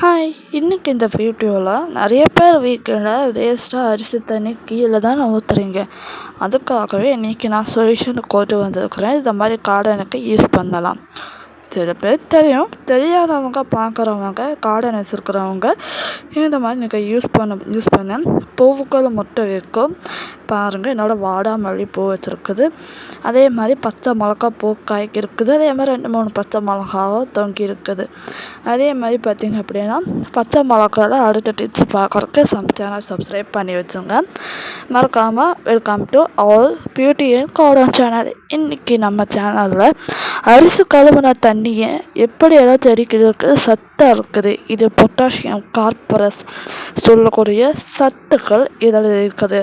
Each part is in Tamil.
ஹாய்! இன்னைக்கு இந்த வீடியோவில் நிறைய பேர் வீட்டில் வேஸ்ட்டாக அரிசி தண்ணி கீழே தான் ஊற்றுறீங்க. அதுக்காகவே இன்றைக்கி நான் சொல்யூஷன் கொண்டு வந்திருக்கிறேன். இந்த மாதிரி கார்டனுக்கு யூஸ் பண்ணலாம். சில பேர் தெரியும், தெரியாதவங்க பார்க்குறவங்க கார்டன் வச்சுருக்கிறவங்க இந்த மாதிரி நீங்கள் யூஸ் பண்ண பூவுக்கள் முட்டை வைக்கும். பாருங்கள், என்னோடய வாடாமல்லி பூ வச்சுருக்குது. அதே மாதிரி பச்சை மிளகா பூ காய்க்கு இருக்குது. அதே மாதிரி 2-3 பச்சை மிளகாவும் தொங்கி இருக்குது. அதே மாதிரி பார்த்திங்க அப்படின்னா பச்சை மிளகாவில் அடுத்த டிப்ஸ் பார்க்குறதுக்கு சேனல் சப்ஸ்கிரைப் பண்ணி வச்சுங்க. மறக்காமல் welcome to all beauty and garden channel. இன்றைக்கி நம்ம சேனலில் அரிசி கழுவின தண்ணியை எப்படியெல்லாம் செடிகளுக்கு சத்தாக இருக்குது, இது பொட்டாசியம் கார்பரஸ் சொல்லக்கூடிய சத்துக்கள் இதில் இருக்குது.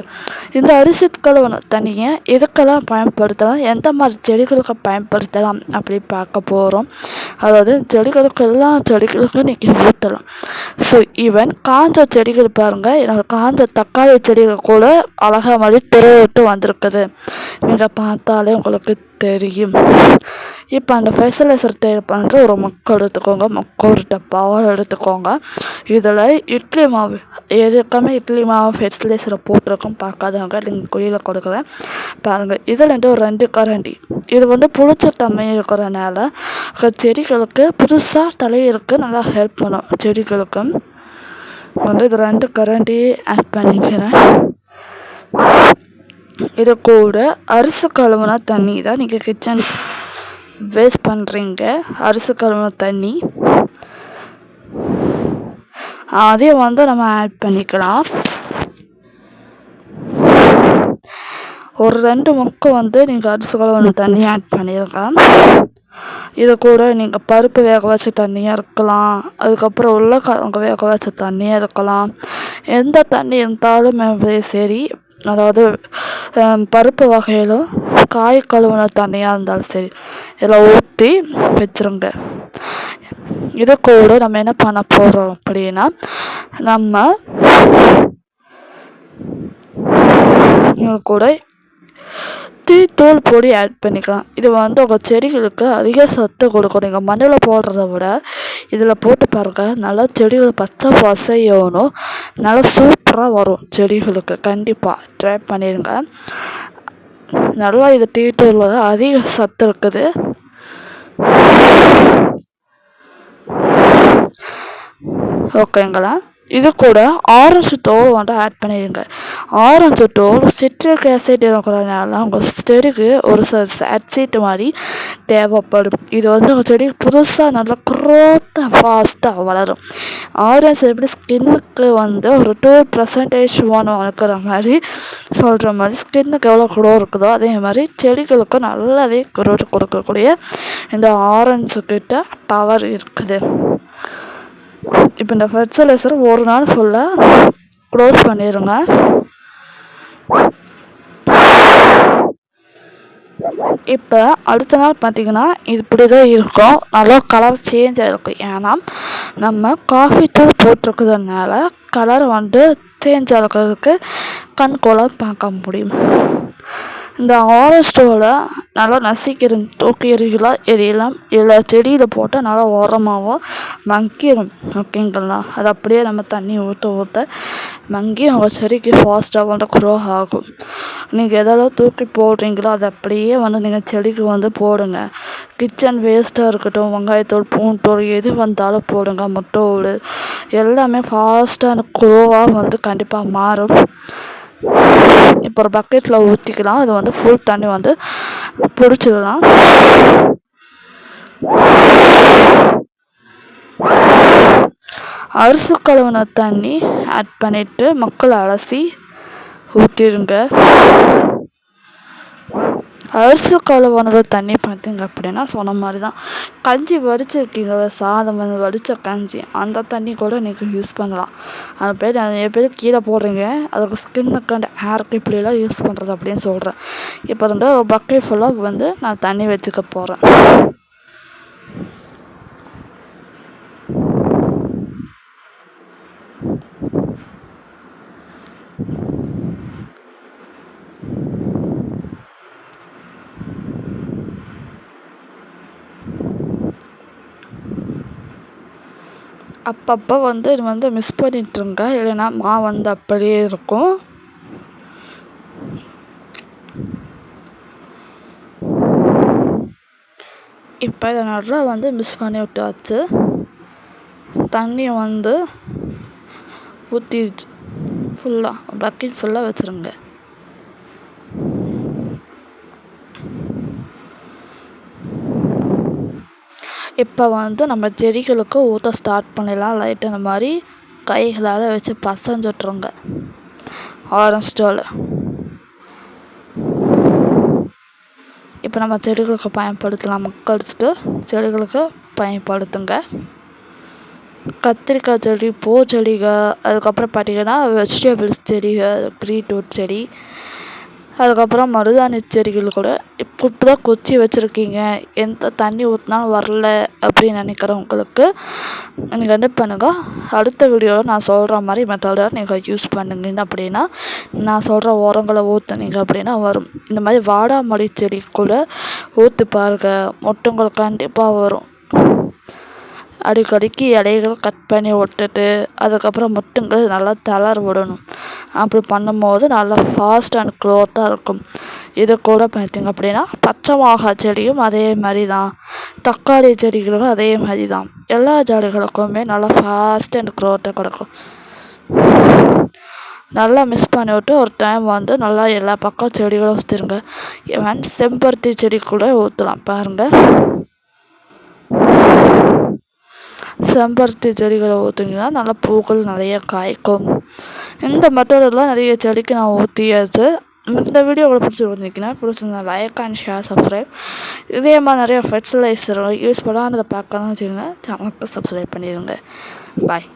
இந்த அரிசி கழுவின தண்ணியை எதுக்கெல்லாம் பயன்படுத்தலாம், எந்த மாதிரி செடிகளுக்கு பயன்படுத்தலாம் அப்படி பார்க்க போகிறோம். அதாவது செடிகளுக்கு எல்லா செடிகளுக்கும் நீங்கள் ஊற்றலாம். ஸோ ஈவன் காஞ்ச செடிகள் பாருங்கள், எனக்கு காஞ்ச தக்காளி செடிகள் கூட அழகாக மாதிரி திரைவிட்டு வந்திருக்குது. நீங்கள் பார்த்தாலே உங்களுக்கு தெரியும். இப்போ அந்த ஃபெர்டிலைசர் தேவைப்படுற ஒரு மொக்கு எடுத்துக்கோங்க. ஒரு டப்பாவை எடுத்துக்கோங்க. இதில் இட்லி மாவு, எதுக்காமே இட்லி மாவு ஃபெர்டிலைசரை போட்டிருக்கோம். பார்க்காதவங்க லிங்க் கீழே கொடுக்குறேன் பாருங்கள். இதில் ஒரு 2 கரண்டி. இது புளிச்ச தன்மை இருக்கிறனால செடிகளுக்கு புதுசாக தலையிருக்கு நல்லா ஹெல்ப் பண்ணும். செடிகளுக்கு இது 2 கரண்டி ஆட் பண்ணிக்கிறேன். இது கூட அரிசி கழுவுன தண்ணி தான் நீங்கள் கிச்சன்ஸ் வேஸ்ட் பண்ணுறீங்க. அரிசி கழுவுன தண்ணி அதையும் நம்ம ஆட் பண்ணிக்கலாம். ஒரு 2 முக்கு நீங்கள் அரிசி கழுவுன தண்ணி ஆட் பண்ணியிருக்கேன். இது கூட நீங்கள் பருப்பு வேக வச்ச தண்ணியாக இருக்கலாம், அதுக்கப்புறம் உருளைக்கிழங்கு வேக வச்ச தண்ணியாக இருக்கலாம். எந்த தண்ணி இருந்தாலும் சரி, அதாவது பருப்பு வகையிலும் காய் கழுவுன தண்ணியாக இருந்தாலும் சரி, இதில் ஊற்றி வச்சுருங்க. இது கூட நம்ம என்ன பண்ண போகிறோம் அப்படின்னா, நம்ம கூட டீத்தூள் பொடி ஆட் பண்ணிக்கலாம். இது உங்கள் செடிகளுக்கு அதிக சத்து கொடுக்கும். நீங்கள் மண்ணில் போடுறத விட இதில் போட்டு பாருங்கள், நல்லா செடிகள் பச்சை பசையோனும் நல்லா சூப்பராக வரும் செடிகளுக்கு. கண்டிப்பாக ட்ரை பண்ணிடுங்க. நல்லா இது டீத்தூளில் அதிக சத்து இருக்குது. ஓகேங்களா? இது கூட ஆரஞ்சு தோல் ஆட் பண்ணிடுங்க. ஆரஞ்சு தோல் சிட்ரிக் ஆசிட் இருக்கிறதுனால உங்கள் செடிக்கு ஒரு ஆசிட் மாதிரி தேவைப்படும். இது உங்கள் செடி புதுசாக நல்லா க்ரோத்தாக ஃபாஸ்ட்டாக வளரும். ஆரஞ்சு எப்படி ஸ்கின்னுக்கு ஒரு 2% வளர்க்குற மாதிரி சொல்கிற மாதிரி ஸ்கின்னுக்கு எவ்வளோ க்ரோ இருக்குதோ அதே மாதிரி செடிகளுக்கு நல்லாவே க்ரோத் கொடுக்கக்கூடிய இந்த ஆரஞ்சு கிட்ட பவர் இருக்குது. இப்போ இந்த ஃபெர்டிலைசர் ஒரு நாள் ஃபுல்லாக க்ளோஸ் பண்ணிடுங்க. இப்போ அடுத்த நாள் பார்த்திங்கன்னா இப்படி தான் இருக்கும். நல்லா கலர் சேஞ்ச் ஆகிருக்கும். ஏன்னா நம்ம காஃபி தூள் போட்டிருக்கிறதுனால கலர் சேஞ்ச் ஆகிறதுக்கு கண்கோளாக பார்க்க முடியும். இந்த ஆரஞ்சு தோலை நல்லா தூக்கி எரியலாம். இல்லை செடியில் போட்டால் நல்லா உரமாகவும் மங்கிடும். ஓகேங்களா? அது அப்படியே நம்ம தண்ணி ஊற்ற மங்கி அவங்க செடிக்கு ஃபாஸ்ட்டாக க்ரோ ஆகும். நீங்கள் எதெல்லாம் தூக்கி போடுறீங்களோ அதை அப்படியே நீங்கள் செடிக்கு போடுங்க. கிச்சன் வேஸ்ட்டாக இருக்கட்டும், வெங்காயத்தூள், பூண்டூள் எது வந்தாலும் போடுங்க. முட்டை எல்லாமே ஃபாஸ்ட்டாக க்ரோவாக கண்டிப்பாக மாறும். இப்போ ஒரு பக்கெட்டில் ஊற்றிக்கலாம். இது ஃபுல் தண்ணி பிடிச்சிடலாம். அரிசி கழுவின தண்ணி ஆட் பண்ணிவிட்டு மக்களை அலசி ஊற்றிடுங்க. அரிசி கழுவுனது தண்ணி பார்த்திங்க அப்படின்னா சொன்ன மாதிரி தான். கஞ்சி வடிச்சிருக்கீங்க, சாதம் வடித்த கஞ்சி, அந்த தண்ணி கூட நீங்கள் யூஸ் பண்ணலாம். அது நிறைய பேர் கீழே போடுறீங்க. அதுக்கு ஸ்கின்னுக்கு அந்த ஹேருக்கு இப்படிலாம் யூஸ் பண்ணுறது அப்படின்னு சொல்கிறேன். இப்போ ஒரு பக்கெட் ஃபுல்லாக நான் தண்ணி வச்சுக்க போகிறேன். அப்பப்போ இது மிக்ஸ் பண்ணிட்டுருங்க, இல்லைன்னா மாவு அப்படியே இருக்கும். இப்போ இதை நல்லா மிக்ஸ் பண்ணி விட்டாச்சு. தண்ணியை ஊற்றிடுச்சு ஃபுல்லாக, பக்கெட் ஃபுல்லாக வச்சுருங்க. இப்போ நம்ம செடிகளுக்கு ஊற்ற ஸ்டார்ட் பண்ணிடலாம். லைட்டாக இந்த மாதிரி கைகளால் வச்சு பசஞ்சு விட்ருங்க ஆரஞ்சிட்டால். இப்போ நம்ம செடிகளுக்கு பயன்படுத்தலாம். மக்களுக்கு செடிகளுக்கு பயன்படுத்துங்க. கத்திரிக்காய் செடி, பூச்செடிகள், அதுக்கப்புறம் பார்த்திங்கன்னா வெஜிடபிள்ஸ் செடிகள், பீட்ரூட் செடி, அதுக்கப்புறம் மருதாணி செடிகள் கூட இப்போ தான் கொச்சி வச்சுருக்கீங்க, எந்த தண்ணி ஊற்றினாலும் வரல அப்படின்னு நினைக்கிறவங்களுக்கு நீங்கள் என்ன பண்ணுங்கள், அடுத்த வீடியோவில் நான் சொல்கிற மாதிரி மெத்தடை நீங்கள் யூஸ் பண்ணுங்க. அப்படின்னா நான் சொல்கிற உரங்களை ஊற்றுனீங்க அப்படின்னா வரும். இந்த மாதிரி வாடாமல்லி செடி கூட ஊற்றி பாருங்கள், மொட்டுங்கள் கண்டிப்பாக வரும். அடிக்கடிக்கு இலைகள் கட் பண்ணி விட்டுட்டு அதுக்கப்புறம் மொட்டுங்கள் நல்லா தளர விடணும். அப்படி பண்ணும்போது நல்லா ஃபாஸ்ட் அண்ட் க்ரோத்தாக இருக்கும். இது கூட பார்த்திங்க அப்படின்னா பச்சை மிளகாய் செடியும் அதே மாதிரி தான், தக்காளி செடிகளுக்கும் அதே மாதிரி தான். எல்லா செடிகளுக்குமே நல்லா ஃபாஸ்ட் அண்ட் க்ரோத்தாக கிடைக்கும். நல்லா மிக்ஸ் பண்ணி விட்டு ஒரு டைம் நல்லா எல்லா பக்கம் செடிகளும் ஊற்றிருங்க. ஈவன் செம்பருத்தி செடி கூட ஊற்றலாம் பாருங்கள். செம்பருத்தி செடிகளை ஊற்றிங்கன்னா நல்லா பூக்கள் நிறைய காய்க்கும். இந்த மெத்தடெல்லாம் நிறைய செடிக்கு நான் ஊற்றியாச்சு. இந்த வீடியோ உங்களுக்கு பிடிச்சிருந்தா லைக் அண்ட் ஷேர், சப்ஸ்கிரைப். இதே மாதிரி நிறைய ஃபெர்டிலைசர் யூஸ் பண்ணால் அதில் பார்க்கணும்னு வச்சுக்கோங்க, சேனலுக்கு சப்ஸ்கிரைப் பண்ணிடுங்க. பாய்.